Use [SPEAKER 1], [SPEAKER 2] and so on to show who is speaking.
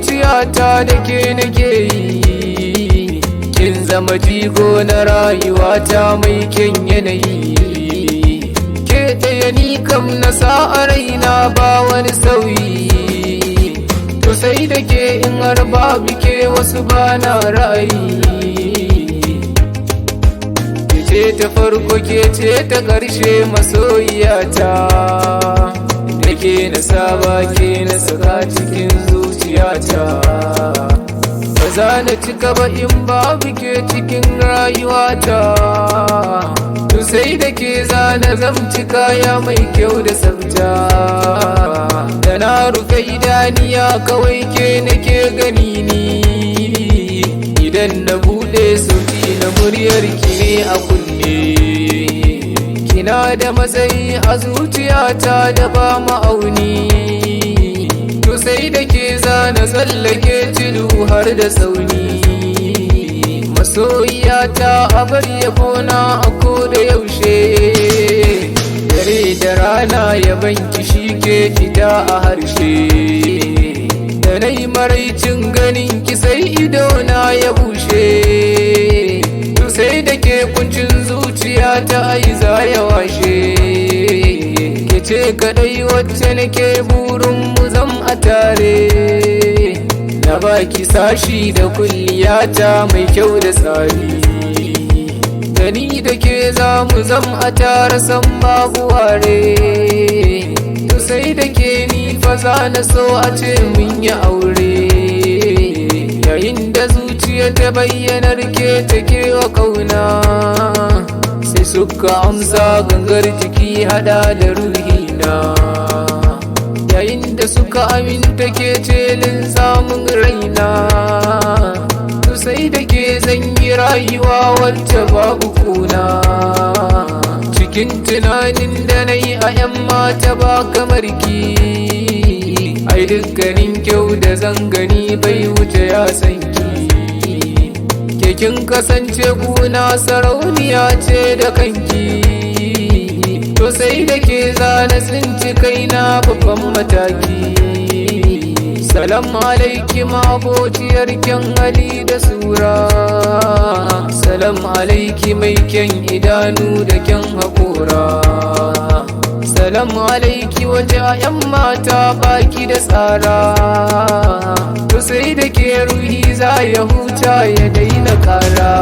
[SPEAKER 1] zuciyata da ke nake yi, kin zama jigo na rayuwata mai kyan yanayi, ke ɗaya ni kam na sa a raina ba wani sauyi, to sai da ke in har babu ke wasu ba na ra'ayi, ke ce ta farko ke ce ta ƙarshe masoyiyata, da ke na saba ke na saka cikin zuciyata, ba za na cika ba in babu ke cikin rayuwata, to sai da ke zana zamci kaya mai kyau da tsafta, da na rufe idaniya kawai ke nake gani ni, idan na bude sauti na muryar ki ne a kunne, kina da matsayi a zuciyata da ba ma'auni, to sai da ke zana tsallake tudu har da tsauni, masoyiyata a bar yabona a koda yaushe, dare da rana yabanki shi ke fita a harshe, da na yi maraicin ganin ki sai idona ya bushe, to sai da ke kuncin zuciyata ai za ya washe, ke ce kadai wacce nake burin mu zam a tare, na baki sashi da kulliyata mai kyau da tsari, da ni da ke za mu zam a tare san babu ware, to sai da ke ni fa za na so a ce mun yi aure, yayin da zuciya ta bayyanar ke take wa kauna, sai suka amsa gangar jiki hada da ruhina, yayin da suka aminta ke celin samun raina, to sai da ke zan yi rayuwa wacce babu kuna, cikin tunanin da na yi a 'yan mata ba kamar ki, ai dukkanin kyau da zangani bai wuce ya san ki, ke kin kasance kuna sarauniya ce da kanki, to sai da ke zana tsinci kaina babban mataki, salam alaiki mabociyar kyan hali da sura, salam alaiki mai kyan idanu da kyan haƙora, salam alaiki waje a 'yan mata baki da tsara, to sai da ke ruhi za ya huta ya daina kara.